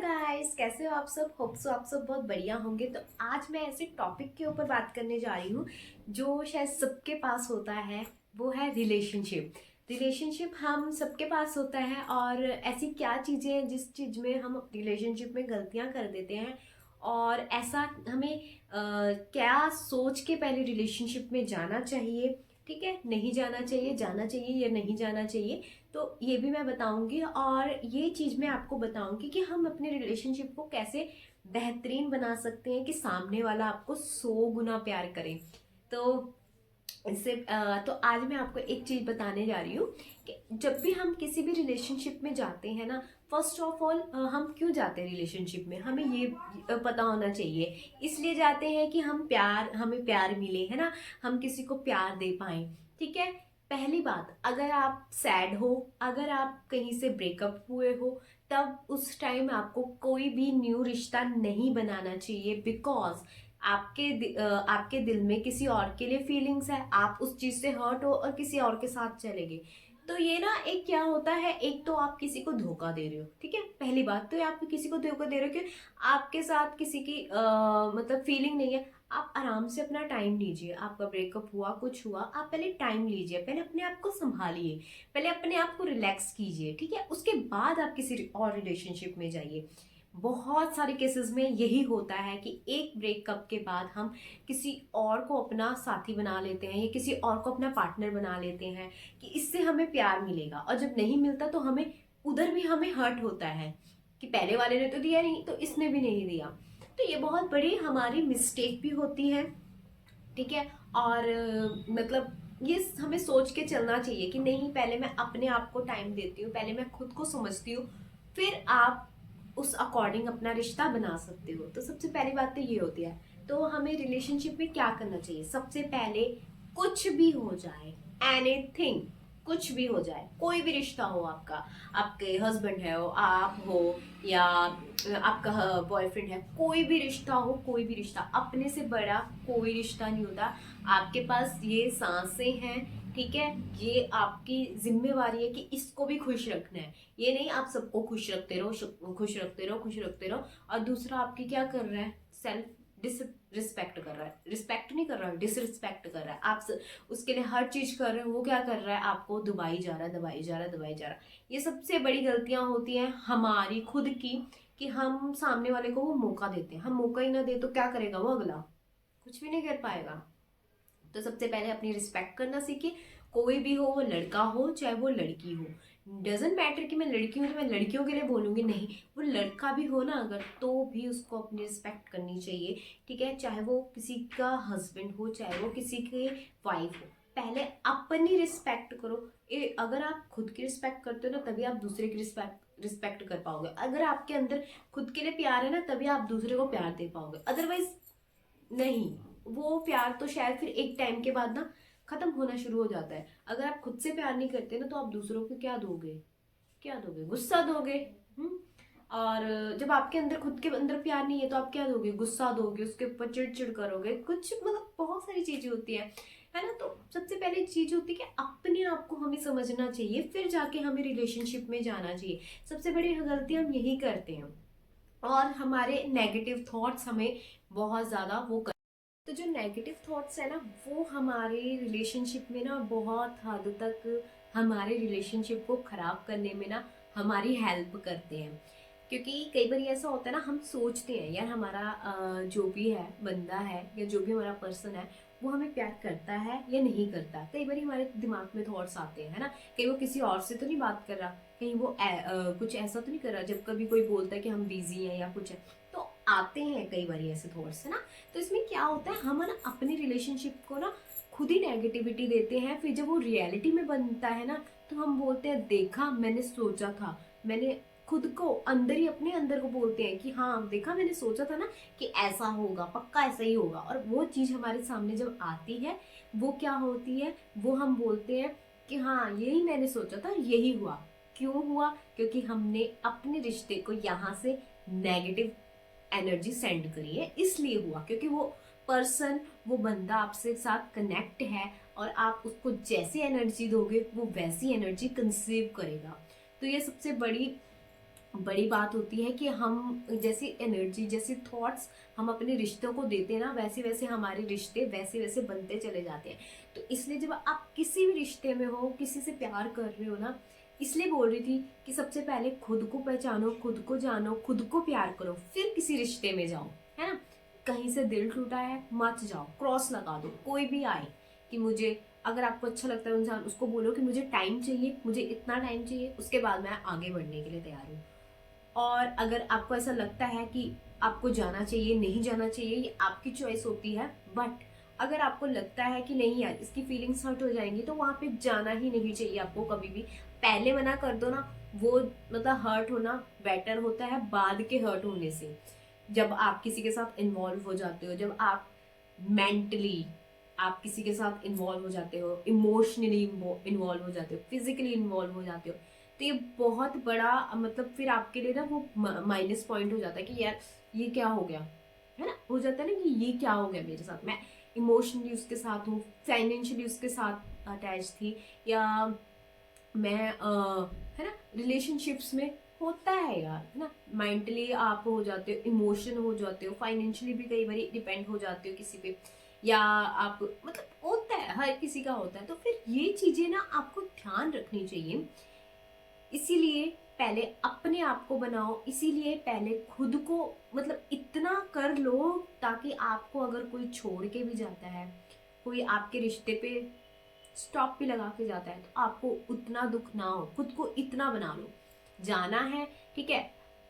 Guys, कैसे हो आप सब। होप सो आप सब बहुत बढ़िया होंगे। तो आज मैं ऐसे टॉपिक के ऊपर बात करने जा रही हूँ जो शायद सबके पास होता है। वो है रिलेशनशिप। रिलेशनशिप हम सबके पास होता है, और ऐसी क्या चीज़ें हैं जिस चीज़ में हम रिलेशनशिप में गलतियाँ कर देते हैं, और ऐसा हमें क्या सोच के पहले रिलेशनशिप में जाना चाहिए, ठीक है, नहीं जाना चाहिए, जाना चाहिए या नहीं जाना चाहिए। तो ये भी मैं बताऊंगी, और ये चीज़ मैं आपको बताऊंगी कि हम अपने रिलेशनशिप को कैसे बेहतरीन बना सकते हैं कि सामने वाला आपको 100 गुना प्यार करे। तो तो आज मैं आपको एक चीज़ बताने जा रही हूँ कि जब भी हम किसी भी रिलेशनशिप में जाते हैं ना, फर्स्ट ऑफ ऑल हम क्यों जाते हैं रिलेशनशिप में, हमें ये पता होना चाहिए। इसलिए जाते हैं कि हमें प्यार मिले, है ना, हम किसी को प्यार दे पाए, ठीक है। पहली बात, अगर आप सैड हो, अगर आप कहीं से ब्रेकअप हुए हो, तब उस टाइम आपको कोई भी न्यू रिश्ता नहीं बनाना चाहिए। बिकॉज आपके दिल में किसी और के लिए फीलिंग्स है, आप उस चीज से हर्ट हो और किसी और के साथ चले गए। तो ये ना, एक क्या होता है, एक तो आप किसी को धोखा दे रहे हो, ठीक है। पहली बात तो ये, आप किसी को धोखा दे रहे हो कि आपके साथ किसी की मतलब फीलिंग नहीं है। आप आराम से अपना टाइम लीजिए। आपका ब्रेकअप हुआ, कुछ हुआ, आप पहले टाइम लीजिए, पहले अपने आप को संभालिए, पहले अपने आप को रिलैक्स कीजिए, ठीक है। उसके बाद आप किसी और रिलेशनशिप में जाइए। बहुत सारे केसेस में यही होता है कि एक ब्रेकअप के बाद हम किसी और को अपना साथी बना लेते हैं या किसी और को अपना पार्टनर बना लेते हैं कि इससे हमें प्यार मिलेगा, और जब नहीं मिलता तो हमें उधर भी हमें हर्ट होता है कि पहले वाले ने तो दिया नहीं, तो इसने भी नहीं दिया। तो ये बहुत बड़ी हमारी मिस्टेक भी होती है, ठीक है। और मतलब ये हमें सोच के चलना चाहिए कि नहीं, पहले मैं अपने आप को टाइम देती हूँ, पहले मैं खुद को समझती हूँ, फिर आप उस अकॉर्डिंग अपना रिश्ता बना सकते हो। तो सबसे पहली बात तो ये होती है। तो हमें रिलेशनशिप में क्या करना चाहिए, सबसे पहले, कुछ भी हो जाए, एनीथिंग, कुछ भी हो जाए, कोई भी रिश्ता हो आपका, आपके हस्बैंड है, हो आप हो, या आपका बॉयफ्रेंड है, कोई भी रिश्ता हो, कोई भी रिश्ता, अपने से बड़ा कोई रिश्ता नहीं होता। आपके पास ये सांसें हैं, ठीक है, ये आपकी जिम्मेवारी है कि इसको भी खुश रखना है। ये नहीं आप सबको खुश रखते रहो, खुश रखते रहो, खुश रखते रहो, और दूसरा आपकी क्या कर रहा है, सेल्फ डिस रिस्पेक्ट कर रहा है, रिस्पेक्ट नहीं कर रहा है, डिसरिस्पेक्ट कर रहा है। उसके लिए हर चीज कर रहे हो, वो क्या कर रहा है, आपको दबाई जा रहा है, दबाई जा रहा है, दबाई जा रहा है। ये सबसे बड़ी गलतियां होती हैं हमारी खुद की, कि हम सामने वाले को वो मौका देते हैं। हम मौका ही ना दे तो क्या करेगा वो अगला, कुछ भी नहीं कर पाएगा। तो सबसे पहले अपनी रिस्पेक्ट करना सीखिए। कोई भी हो, वो लड़का हो चाहे वो लड़की हो, डजेंट मैटर कि मैं लड़की हूँ तो मैं लड़कियों के लिए बोलूंगी, नहीं, वो लड़का भी हो ना अगर, तो भी उसको अपनी रिस्पेक्ट करनी चाहिए, ठीक है। चाहे वो किसी का हस्बैंड हो, चाहे वो किसी की वाइफ हो, पहले अपनी रिस्पेक्ट करो। अगर आप खुद की रिस्पेक्ट करते हो ना, तभी आप दूसरे की रिस्पेक्ट कर पाओगे। अगर आपके अंदर खुद के लिए प्यार है ना, तभी आप दूसरे को प्यार दे पाओगे, अदरवाइज नहीं। वो प्यार तो शायद फिर एक टाइम के बाद ना खत्म होना शुरू हो जाता है। अगर आप खुद से प्यार नहीं करते ना, तो आप दूसरों को क्या दोगे, क्या दोगे, गुस्सा दोगे। हम्म। और जब आपके अंदर खुद के अंदर प्यार नहीं है, तो आप क्या दोगे, गुस्सा दोगे, उसके ऊपर चिड़चिड़ करोगे, कुछ मतलब बहुत सारी चीजें होती है ना। तो सबसे पहली चीज होती है कि अपने आप को हमें समझना चाहिए, फिर जाके हमें रिलेशनशिप में जाना चाहिए। सबसे बड़ी गलती हम यही करते हैं, और हमारे नेगेटिव थॉट्स हमें बहुत ज्यादा वो कर। तो जो नेगेटिव थॉट्स है ना, वो हमारे रिलेशनशिप में ना बहुत हद तक हमारे रिलेशनशिप को खराब करने में ना हमारी हेल्प करते हैं। क्योंकि कई बार ऐसा होता है ना, हम सोचते हैं यार हमारा जो भी है बंदा है, या जो भी हमारा पर्सन है, वो हमें प्यार करता है या नहीं करता। कई बार हमारे दिमाग में थॉट्स आते हैं, है ना, कहीं वो किसी और से तो नहीं बात कर रहा, कहीं वो कुछ ऐसा तो नहीं कर रहा। जब कभी कोई बोलता है कि हम बिजी हैं या कुछ है, तो आते हैं कई बार ऐसे थॉट्स, है ना। तो इसमें क्या होता है, हम ना अपनी रिलेशनशिप को ना खुद ही नेगेटिविटी देते हैं। फिर जब वो रियलिटी में बनता है ना, तो हम बोलते हैं, देखा मैंने सोचा था, मैंने खुद को अंदर ही अपने अंदर को बोलते हैं कि हाँ देखा, मैंने सोचा था ना कि ऐसा होगा, पक्का ऐसा ही होगा। और वो चीज हमारे सामने जब आती है, वो क्या होती है, वो हम बोलते हैं कि हाँ यही मैंने सोचा था, यही हुआ। क्यों हुआ, क्योंकि हमने अपने रिश्ते को यहाँ से नेगेटिव एनर्जी सेंड करी है, इसलिए हुआ। क्योंकि वो पर्सन, वो बंदा आपसे साथ कनेक्ट है, और आप उसको जैसी एनर्जी दोगे वो वैसी एनर्जी कंसीव करेगा। तो ये सबसे बड़ी बड़ी बात होती है कि हम जैसी एनर्जी, जैसी थॉट्स हम अपने रिश्तों को देते हैं ना, वैसे वैसे हमारे रिश्ते वैसे वैसे बनते चले जाते हैं। तो इसलिए जब आप किसी भी रिश्ते में हो, किसी से प्यार कर रहे हो ना, इसलिए बोल रही थी कि सबसे पहले खुद को पहचानो, खुद को जानो, खुद को प्यार करो, फिर किसी रिश्ते में जाओ, है ना। कहीं से दिल टूटा है, मत जाओ, क्रॉस लगा दो। कोई भी आए कि मुझे, अगर आपको अच्छा लगता है इंसान, उसको बोलो कि मुझे टाइम चाहिए, मुझे इतना टाइम चाहिए, उसके बाद मैं आगे बढ़ने के लिए तैयार हूँ। और अगर आपको ऐसा लगता है कि आपको जाना चाहिए, नहीं जाना चाहिए, ये आपकी चॉइस होती है, बट अगर आपको लगता है कि नहीं यार इसकी फीलिंग्स हर्ट हो जाएंगी, तो वहां पे जाना ही नहीं चाहिए आपको कभी भी। पहले मना कर दो ना, वो मतलब हर्ट होना बेटर होता है बाद के हर्ट होने से। जब आप किसी के साथ इन्वॉल्व हो जाते हो, जब आप मेंटली आप किसी के साथ इन्वॉल्व हो जाते हो, इमोशनली इन्वॉल्व हो जाते हो, फिजिकली इन्वॉल्व हो जाते हो, तो ये बहुत बड़ा मतलब फिर आपके लिए ना वो माइनस पॉइंट हो जाता है कि यार ये क्या हो गया, है ना। हो जाता है ना कि ये क्या हो गया मेरे साथ, मैं इमोशनली उसके साथ हूँ, फाइनेंशियली उसके साथ अटैच थी, या मैं है ना रिलेशनशिप्स में होता है यार, है ना। मेंटली आप हो जाते हो, इमोशन हो जाते हो, फाइनेंशियली भी कई बार डिपेंड हो जाते हो किसी पे, या आप मतलब होता है, हर किसी का होता है। तो फिर ये चीजें ना आपको ध्यान रखनी चाहिए। इसीलिए पहले अपने आप को बनाओ, इसीलिए पहले खुद को मतलब इतना कर लो ताकि आपको अगर कोई छोड़ के भी जाता है, कोई आपके रिश्ते पे स्टॉप भी लगा के जाता है, तो आपको उतना दुख ना हो, खुद को इतना बना लो। जाना है, ठीक है,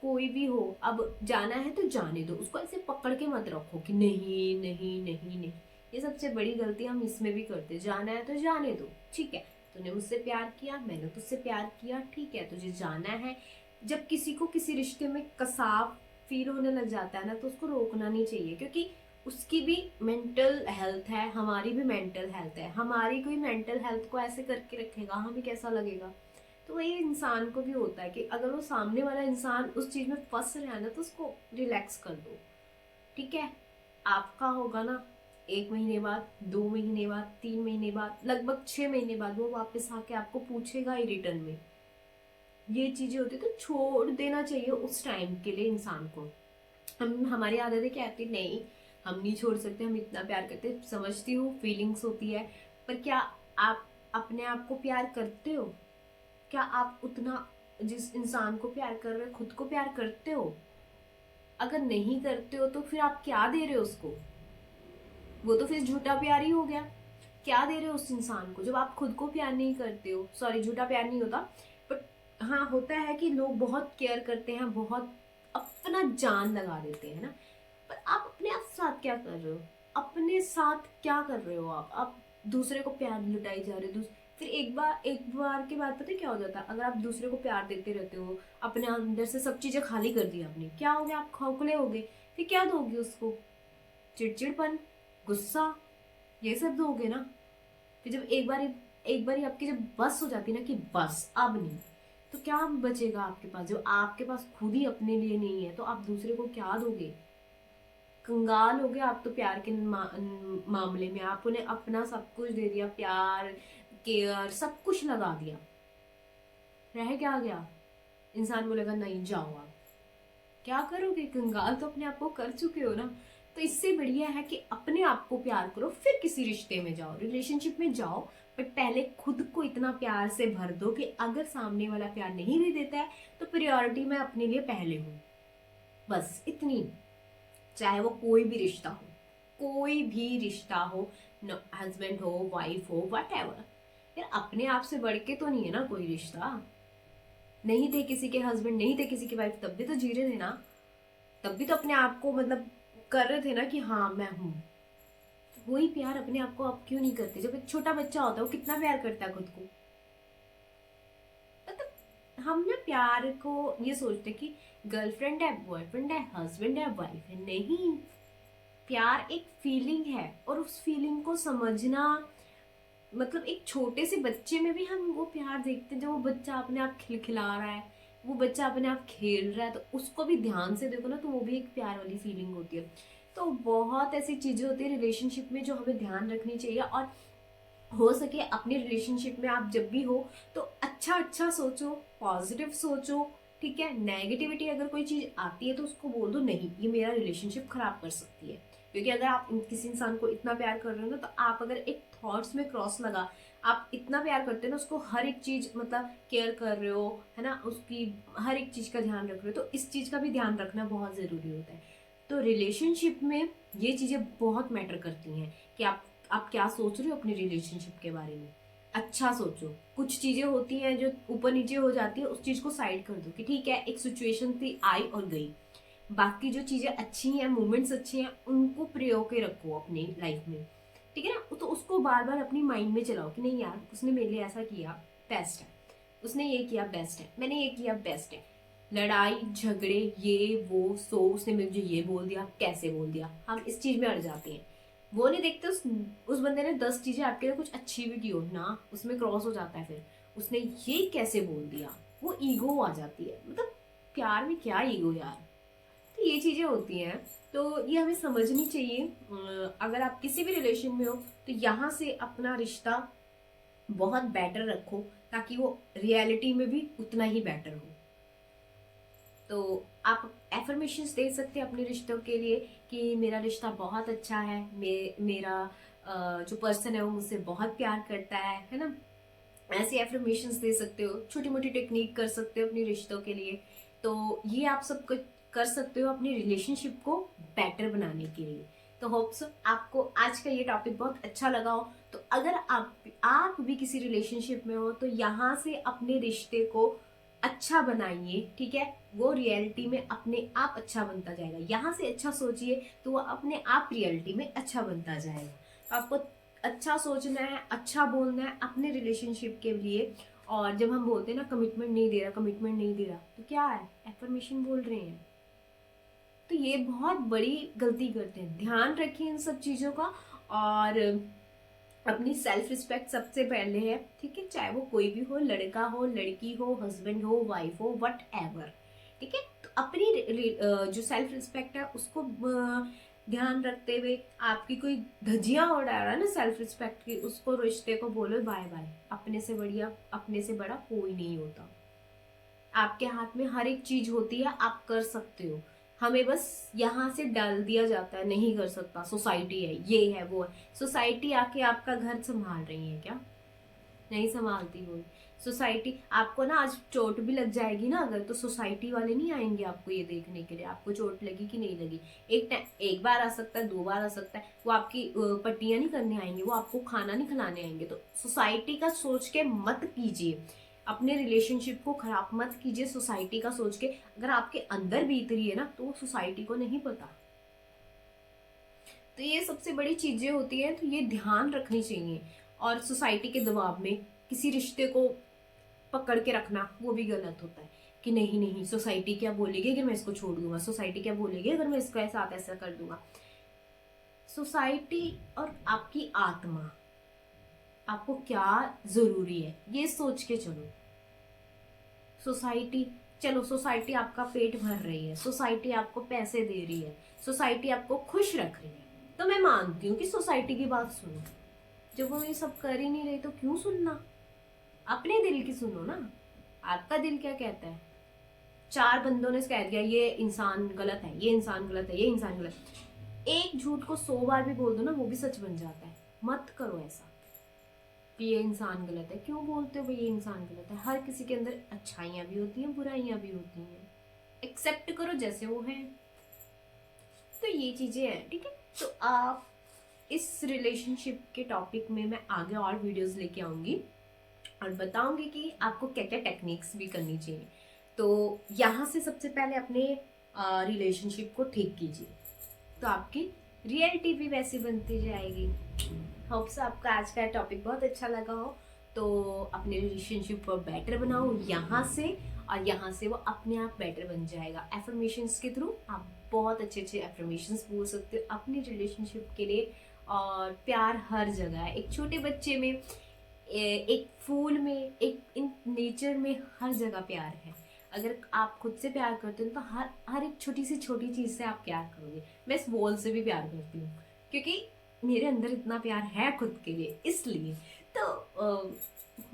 कोई भी हो, अब जाना है तो जाने दो, उसको ऐसे पकड़ के मत रखो कि नहीं नहीं नहीं नहीं। ये सबसे बड़ी गलती हम इसमें भी करते, जाना है तो जाने दो, ठीक है, तूने मुझसे प्यार किया, मैंने तुझसे प्यार किया, ठीक है, तुझे जाना है। जब किसी को किसी रिश्ते में कसाव फील होने लग जाता है ना, तो उसको रोकना नहीं चाहिए, क्योंकि उसकी भी मेंटल हेल्थ है, हमारी भी मेंटल हेल्थ है। हमारी कोई मेंटल हेल्थ को ऐसे करके रखेगा, हमें कैसा लगेगा। तो वही इंसान को भी होता है कि अगर वो सामने वाला इंसान उस चीज में फंस रहा है ना, तो उसको रिलैक्स कर दो, ठीक है। आपका होगा ना, 1 महीने बाद, 2 महीने बाद, 3 महीने बाद, लगभग 6 महीने बाद वो वापस आके आपको पूछेगा ही रिटर्न में। ये चीजें होती है, तो छोड़ देना चाहिए उस टाइम के लिए इंसान को। हम हमारी आदतें क्या आती, नहीं हम नहीं छोड़ सकते, हम इतना प्यार करते, समझती हूँ फीलिंग्स होती है, पर क्या आप अपने आप को प्यार करते हो? क्या आप उतना जिस इंसान को प्यार कर रहे हो खुद को प्यार करते हो? अगर नहीं करते हो तो फिर आप क्या दे रहे हो उसको? वो तो फिर झूठा प्यार ही हो गया। क्या दे रहे हो उस इंसान को जब आप खुद को प्यार नहीं करते हो? सॉरी, झूठा प्यार नहीं होता, बट हाँ होता है कि लोग बहुत केयर करते हैं, बहुत अपना जान लगा देते हैं ना, पर आप अपने आप साथ क्या कर रहे हो? अपने साथ क्या कर रहे हो? आप दूसरे को प्यार लुटाई जा रहे हो। फिर एक बार के बाद पता है क्या हो जाता है? अगर आप दूसरे को प्यार देते रहते हो, अपने अंदर से सब चीजें खाली कर दी आपने, क्या हो गया? आप खोखले हो गए। फिर क्या दोगे उसको? चिड़चिड़पन, गुस्सा, ये सब दोगे ना। फिर जब एक बार आपकी जब बस हो जाती है ना कि बस अब नहीं, तो क्या बचेगा आपके पास? जब आपके पास खुद ही अपने लिए नहीं है, तो आप दूसरे को क्या दोगे? कंगाल हो गए आप तो प्यार के मामले में। आप उन्हें अपना सब कुछ दे दिया, प्यार, केयर, सब कुछ लगा दिया, रह क्या गया? इंसान बोलेगा नहीं जाओ आप। क्या करोगे? कंगाल तो अपने आप को कर चुके हो ना। तो इससे बढ़िया है कि अपने आप को प्यार करो, फिर किसी रिश्ते में जाओ, रिलेशनशिप में जाओ, बट पहले खुद को इतना प्यार से भर दो कि अगर सामने वाला प्यार नहीं भी देता है तो प्रायोरिटी में अपने लिए पहले हूँ, बस इतनी। चाहे वो कोई भी रिश्ता हो, कोई भी रिश्ता हो, हस्बैंड हो, वाइफ हो, वट एवर, यार अपने आप से बढ़ के तो नहीं है ना कोई रिश्ता। नहीं थे किसी के हस्बैंड, नहीं थे किसी की वाइफ, तब भी तो जी रहे थे ना, तब भी तो अपने आप को मतलब कर रहे थे ना कि हाँ मैं हूं। तो वही प्यार अपने आप को आप क्यों नहीं करते? जब एक छोटा बच्चा होता है वो कितना प्यार करता है खुद को। मतलब हम ना प्यार को ये सोचते कि गर्लफ्रेंड है, बॉयफ्रेंड है, हस्बैंड है, वाइफ है, नहीं। प्यार एक फीलिंग है, और उस फीलिंग को समझना, मतलब एक छोटे से बच्चे में भी हम वो प्यार देखते हैं, जब वो बच्चा अपने आप खिलखिला रहा है, वो बच्चा अपने आप खेल रहा है, तो उसको भी ध्यान से देखो ना, तो वो भी एक प्यार वाली फीलिंग होती है। तो बहुत ऐसी चीजें होती है रिलेशनशिप में जो हमें ध्यान रखनी चाहिए। और हो सके अपने रिलेशनशिप में आप जब भी हो तो अच्छा अच्छा सोचो, पॉजिटिव सोचो, ठीक है, नेगेटिविटी अगर कोई चीज आती है तो उसको बोल दो नहीं, ये मेरा रिलेशनशिप खराब कर सकती है। क्योंकि अगर आप किसी इंसान को इतना प्यार कर रहे हो ना, तो आप अगर एक थॉट्स में क्रॉस लगा, आप इतना प्यार करते हो ना, उसको हर एक चीज मतलब केयर कर रहे हो, है ना, उसकी हर एक चीज का ध्यान रख रहे हो, तो इस चीज का भी ध्यान रखना बहुत जरूरी होता है। तो रिलेशनशिप में ये चीजें बहुत मैटर करती हैं कि आप क्या सोच रहे हो अपने रिलेशनशिप के बारे में। अच्छा सोचो। कुछ चीजें होती हैं जो ऊपर नीचे हो जाती है, उस चीज को साइड कर दो कि ठीक है, एक सिचुएशन थी, आई और गई। बाकी जो चीजें अच्छी हैं, मोमेंट्स अच्छे हैं, उनको प्रयोग के रखो अपनी लाइफ में, ठीक है ना। तो उसको बार बार अपनी माइंड में चलाओ कि नहीं यार, उसने मेरे लिए ऐसा किया, बेस्ट है, उसने ये किया, बेस्ट है, मैंने ये किया, बेस्ट है। लड़ाई झगड़े ये वो सो, उसने मुझे ये बोल दिया, कैसे बोल दिया, हम इस चीज में अड़ जाते हैं। वो नहीं देखते उस बंदे ने 10 चीजें आपके लिए कुछ अच्छी भी की हो ना, उसमें क्रॉस हो जाता है फिर उसने ये कैसे बोल दिया, वो ईगो आ जाती है। मतलब प्यार में क्या ईगो यार। तो ये चीजें होती हैं, तो ये हमें समझनी चाहिए। अगर आप किसी भी रिलेशन में हो तो यहाँ से अपना रिश्ता बहुत बेटर रखो, ताकि वो रियलिटी में भी उतना ही बेटर हो। तो आप एफर्मेशंस दे सकते हैं अपने रिश्तों के लिए कि मेरा रिश्ता बहुत अच्छा है, मेरा जो पर्सन है वो मुझसे बहुत प्यार करता है ना। ऐसे एफर्मेशंस दे सकते हो, छोटी मोटी टेक्निक कर सकते हो अपने रिश्तों के लिए। तो ये आप सब कर सकते हो अपने रिलेशनशिप को बेटर बनाने के लिए। तो होप्स आपको आज का ये टॉपिक बहुत अच्छा लगा हो। तो अगर आप भी किसी रिलेशनशिप में हो तो यहाँ से अपने रिश्ते को अच्छा बनाइए, ठीक है। वो रियलिटी में अपने आप अच्छा बनता जाएगा। यहाँ से अच्छा सोचिए तो वो अपने आप रियलिटी में अच्छा बनता जाएगा। आपको अच्छा सोचना है, अच्छा बोलना है अपने रिलेशनशिप के लिए। और जब हम बोलते हैं ना कमिटमेंट नहीं दे रहा, कमिटमेंट नहीं दे रहा, तो क्या है, एफर्मेशन बोल रहे हैं। तो ये बहुत बड़ी गलती करते हैं। ध्यान रखिए इन सब चीजों का। और अपनी सेल्फ रिस्पेक्ट सबसे पहले है, ठीक है। चाहे वो कोई भी हो, लड़का हो, लड़की हो, हस्बैंड हो, वाइफ हो, वट एवर, ठीक है। तो अपनी जो सेल्फ रिस्पेक्ट है उसको ध्यान रखते हुए, आपकी कोई धज्जियां उड़ा रहा है ना सेल्फ रिस्पेक्ट की, उसको रिश्ते को बोलो बाय बाय। अपने से बढ़िया, अपने से बड़ा कोई नहीं होता। आपके हाथ में हर एक चीज होती है, आप कर सकते हो। हमें बस यहाँ से डाल दिया जाता है नहीं कर सकता, सोसाइटी है, ये है वो है। सोसाइटी आके आपका घर संभाल रही है क्या? नहीं संभालती वो। सोसाइटी आपको ना आज चोट भी लग जाएगी ना अगर, तो सोसाइटी वाले नहीं आएंगे आपको ये देखने के लिए आपको चोट लगी कि नहीं लगी। एक बार आ सकता है, 2 बार आ सकता है, वो आपकी पट्टियां नहीं करने आएंगे, वो आपको खाना नहीं खिलाने आएंगे। तो सोसाइटी का सोच के मत कीजिए, अपने रिलेशनशिप को खराब मत कीजिए सोसाइटी का सोच के। अगर आपके अंदर बीत रही है ना, तो वो सोसाइटी को नहीं पता। तो ये सबसे बड़ी चीजें होती हैं, तो ये ध्यान रखनी चाहिए। और सोसाइटी के दबाव में किसी रिश्ते को पकड़ के रखना वो भी गलत होता है कि नहीं नहीं, सोसाइटी क्या बोलेगी अगर मैं इसको छोड़ दूंगा, सोसाइटी क्या बोलेगी अगर मैं इसके साथ ऐसा कर दूंगा। सोसाइटी और आपकी आत्मा, आपको क्या जरूरी है ये सोच के चलो। सोसाइटी, चलो सोसाइटी आपका पेट भर रही है, सोसाइटी आपको पैसे दे रही है, सोसाइटी आपको खुश रख रही है, तो मैं मानती हूँ कि सोसाइटी की बात सुनो। जब वो ये सब कर ही नहीं रही तो क्यों सुनना, अपने दिल की सुनो ना। आपका दिल क्या कहता है? 4 बंदों ने कह दिया ये इंसान गलत है, ये इंसान गलत है, ये इंसान गलत है। एक झूठ को 100 बार भी बोल दो ना, वो भी सच बन जाता है। मत करो ऐसा कि ये इंसान गलत है। क्यों बोलते हो भाई ये इंसान गलत है? हर किसी के अंदर अच्छाइयां भी होती हैं, बुराइयां भी होती हैं। एक्सेप्ट करो जैसे वो है। तो ये चीजें हैं, ठीक है। तो आप इस रिलेशनशिप के टॉपिक में मैं आगे और वीडियोस लेके आऊंगी और बताऊंगी कि आपको क्या क्या टेक्निक्स भी करनी चाहिए। तो यहाँ से सबसे पहले अपने रिलेशनशिप को ठीक कीजिए, तो आपकी रियलिटी भी वैसी बनती जाएगी। होप्स आपको आज का टॉपिक बहुत अच्छा लगा हो। तो अपने रिलेशनशिप को बेटर बनाओ यहाँ से, और यहाँ से वो अपने आप बेटर बन जाएगा। एफर्मेशंस के थ्रू आप बहुत अच्छे अच्छे एफर्मेशंस बोल सकते हो अपनी रिलेशनशिप के लिए। और प्यार हर जगह है, एक छोटे बच्चे में, एक फूल में, एक इन नेचर में, हर जगह प्यार है। अगर आप खुद से प्यार करते हो तो हर एक छोटी से छोटी चीज से आप प्यार करोगे। मैं इस वॉल से भी प्यार करती हूँ क्योंकि मेरे अंदर इतना प्यार है खुद के लिए, इसलिए। तो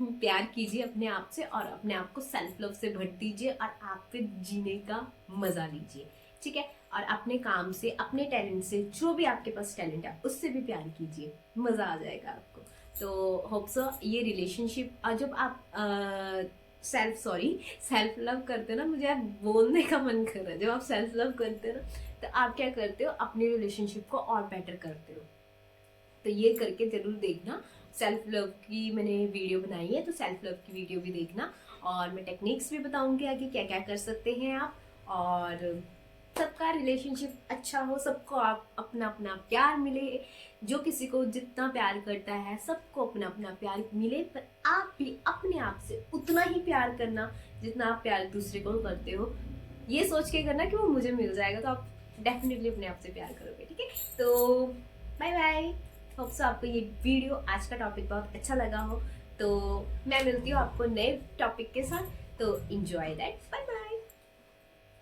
प्यार कीजिए अपने आप से और अपने आप को सेल्फ लव से भर दीजिए और आप फिर जीने का मजा लीजिए, ठीक है। और अपने काम से, अपने टैलेंट से, जो भी आपके पास टैलेंट है उससे भी प्यार कीजिए, मजा आ जाएगा आपको। तो होप सो ये रिलेशनशिप, और जब आप सेल्फ लव करते हो ना, मुझे आप बोलने का मन कर रहा है, जब आप सेल्फ लव करते हो ना तो आप क्या करते हो, अपनी रिलेशनशिप को और बेटर करते हो। तो ये करके जरूर देखना। सेल्फ लव की मैंने वीडियो बनाई है, तो सेल्फ लव की वीडियो भी देखना, और मैं टेक्निक्स भी बताऊंगी आगे क्या क्या कर सकते हैं आप। और सबका रिलेशनशिप अच्छा हो, सबको आप अपना अपना प्यार मिले, जो किसी को जितना प्यार करता है सबको अपना अपना प्यार मिले, पर आप भी अपने आप से उतना ही प्यार करना जितना आप प्यार दूसरे को करते हो। ये सोच के करना कि वो मुझे मिल जाएगा, तो आप डेफिनेटली अपने आप से प्यार करोगे, ठीक है। तो बाय बाय। होप सो आपको ये वीडियो, आज का टॉपिक बहुत अच्छा लगा हो। तो मैं मिलती हूँ आपको नए टॉपिक के साथ, तो एंजॉय दैट। Bye bye.